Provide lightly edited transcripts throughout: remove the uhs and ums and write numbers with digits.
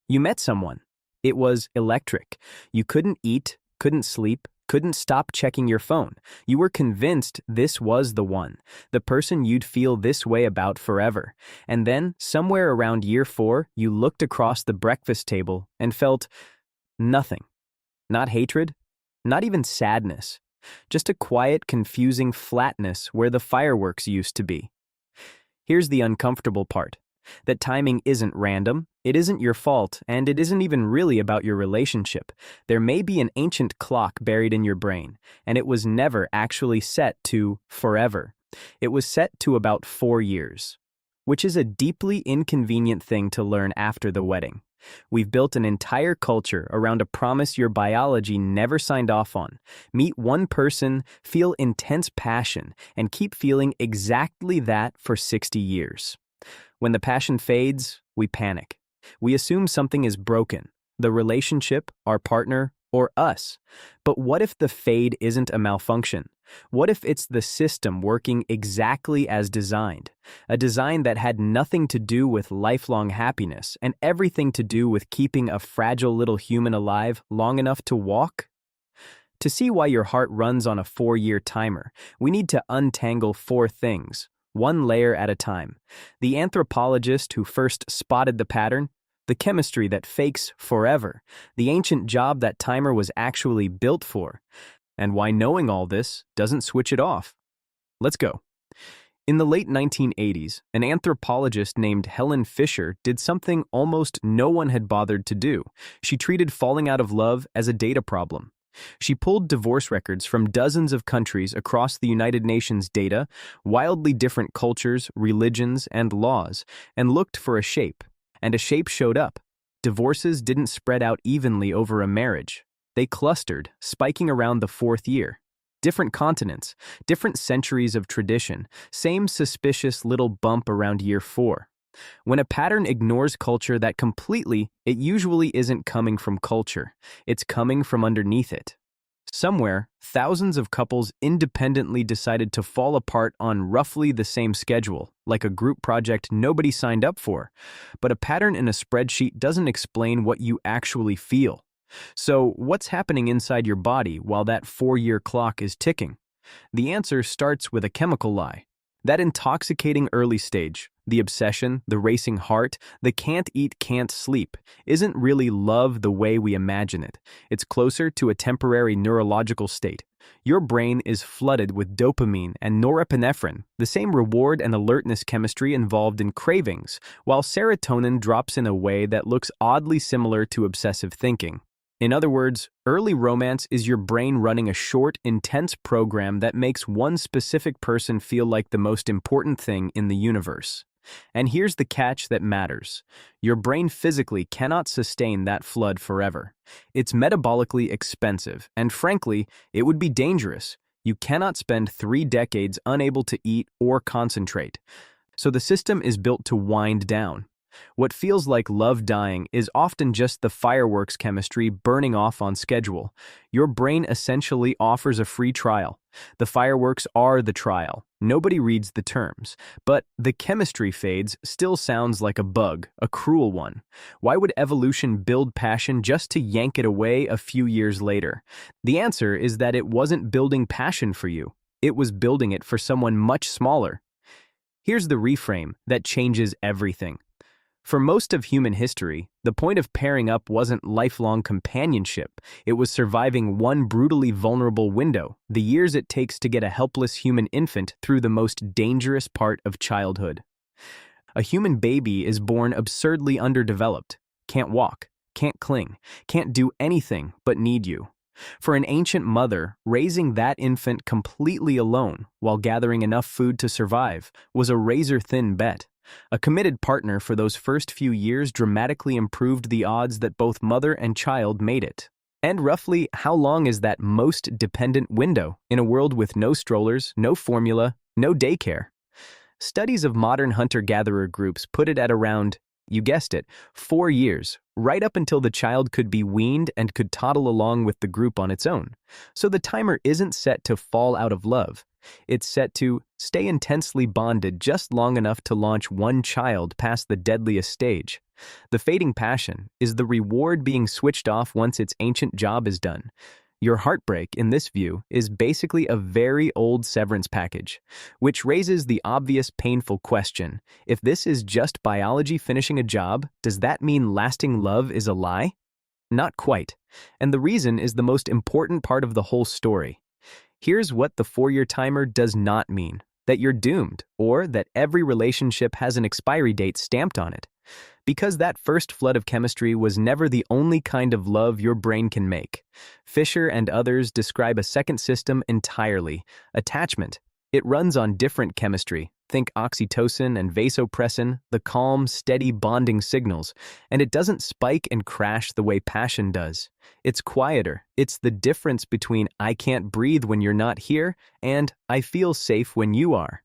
You met someone. It was electric. You couldn't eat, couldn't sleep, couldn't stop checking your phone. You were convinced this was the one, the person you'd feel this way about forever. And then, somewhere around year 4, you looked across the breakfast table and felt nothing. Not hatred, not even sadness. Just a quiet, confusing flatness where the fireworks used to be. Here's the uncomfortable part. That timing isn't random, it isn't your fault, and it isn't even really about your relationship. There may be an ancient clock buried in your brain, and it was never actually set to forever. It was set to about 4 years, which is a deeply inconvenient thing to learn after the wedding. We've built an entire culture around a promise your biology never signed off on. Meet one person, feel intense passion, and keep feeling exactly that for 60 years. When the passion fades, we panic. We assume something is broken, the relationship, our partner, or us. But what if the fade isn't a malfunction? What if it's the system working exactly as designed? A design that had nothing to do with lifelong happiness and everything to do with keeping a fragile little human alive long enough to walk? To see why your heart runs on a 4-year timer, we need to untangle 4 things, one layer at a time. The anthropologist who first spotted the pattern, the chemistry that fakes forever, the ancient job that timer was actually built for, and why knowing all this doesn't switch it off. Let's go. In the late 1980s, an anthropologist named Helen Fisher did something almost no one had bothered to do. She treated falling out of love as a data problem. She pulled divorce records from dozens of countries across the United Nations data, wildly different cultures, religions, and laws, and looked for a shape. And a shape showed up. Divorces didn't spread out evenly over a marriage. They clustered, spiking around the 4th year. Different continents, different centuries of tradition, same suspicious little bump around year 4. When a pattern ignores culture that completely, it usually isn't coming from culture. It's coming from underneath it. Somewhere, thousands of couples independently decided to fall apart on roughly the same schedule, like a group project nobody signed up for. But a pattern in a spreadsheet doesn't explain what you actually feel. So, what's happening inside your body while that 4-year clock is ticking? The answer starts with a chemical lie. That intoxicating early stage, the obsession, the racing heart, the can't eat, can't sleep, isn't really love the way we imagine it. It's closer to a temporary neurological state. Your brain is flooded with dopamine and norepinephrine, the same reward and alertness chemistry involved in cravings, while serotonin drops in a way that looks oddly similar to obsessive thinking. In other words, early romance is your brain running a short, intense program that makes one specific person feel like the most important thing in the universe. And here's the catch that matters. Your brain physically cannot sustain that flood forever. It's metabolically expensive, and frankly, it would be dangerous. You cannot spend 3 decades unable to eat or concentrate. So the system is built to wind down. What feels like love dying is often just the fireworks chemistry burning off on schedule. Your brain essentially offers a free trial. The fireworks are the trial. Nobody reads the terms. But the chemistry fades still sounds like a bug, a cruel one. Why would evolution build passion just to yank it away a few years later? The answer is that it wasn't building passion for you. It was building it for someone much smaller. Here's the reframe that changes everything. For most of human history, the point of pairing up wasn't lifelong companionship. It was surviving one brutally vulnerable window, the years it takes to get a helpless human infant through the most dangerous part of childhood. A human baby is born absurdly underdeveloped, can't walk, can't cling, can't do anything but need you. For an ancient mother, raising that infant completely alone while gathering enough food to survive was a razor-thin bet. A committed partner for those first few years dramatically improved the odds that both mother and child made it. And roughly, how long is that most dependent window in a world with no strollers, no formula, no daycare? Studies of modern hunter-gatherer groups put it at around You guessed it, 4 years, right up until the child could be weaned and could toddle along with the group on its own. So the timer isn't set to fall out of love. It's set to stay intensely bonded just long enough to launch one child past the deadliest stage. The fading passion is the reward being switched off once its ancient job is done. Your heartbreak, in this view, is basically a very old severance package, which raises the obvious painful question. If this is just biology finishing a job, does that mean lasting love is a lie? Not quite. And the reason is the most important part of the whole story. Here's what the 4-year timer does not mean: that you're doomed, or that every relationship has an expiry date stamped on it. Because that first flood of chemistry was never the only kind of love your brain can make. Fisher and others describe a second system entirely: attachment. It runs on different chemistry. Think oxytocin and vasopressin, the calm, steady bonding signals, and it doesn't spike and crash the way passion does. It's quieter. It's the difference between "I can't breathe when you're not here" and "I feel safe when you are."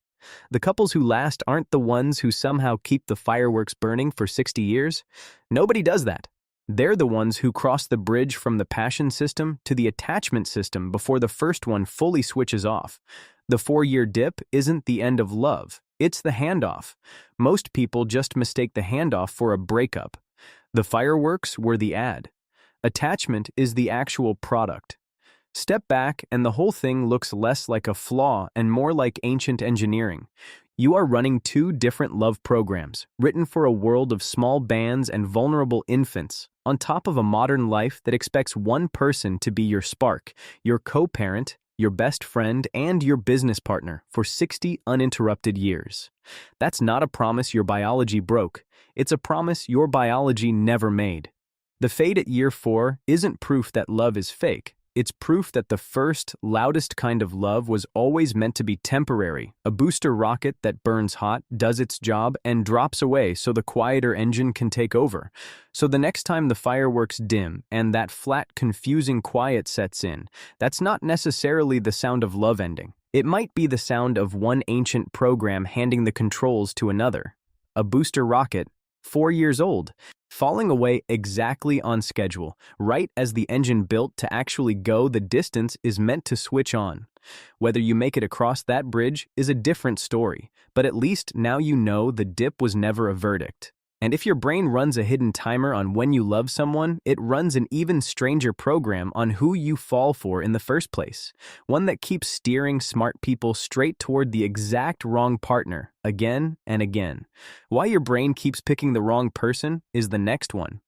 The couples who last aren't the ones who somehow keep the fireworks burning for 60 years. Nobody does that. They're the ones who cross the bridge from the passion system to the attachment system before the first one fully switches off. The 4-year dip isn't the end of love. It's the handoff. Most people just mistake the handoff for a breakup. The fireworks were the ad. Attachment is the actual product. Step back and the whole thing looks less like a flaw and more like ancient engineering. You are running 2 different love programs, written for a world of small bands and vulnerable infants, on top of a modern life that expects one person to be your spark, your co-parent, your best friend, and your business partner for 60 uninterrupted years. That's not a promise your biology broke. It's a promise your biology never made. The fade at year 4 isn't proof that love is fake. It's proof that the first, loudest kind of love was always meant to be temporary, a booster rocket that burns hot, does its job, and drops away so the quieter engine can take over. So the next time the fireworks dim and that flat, confusing quiet sets in, that's not necessarily the sound of love ending. It might be the sound of one ancient program handing the controls to another. A booster rocket, 4 years old, falling away exactly on schedule, right as the engine built to actually go the distance is meant to switch on. Whether you make it across that bridge is a different story, but at least now you know the dip was never a verdict. And if your brain runs a hidden timer on when you love someone, it runs an even stranger program on who you fall for in the first place. One that keeps steering smart people straight toward the exact wrong partner, again and again. Why your brain keeps picking the wrong person is the next one.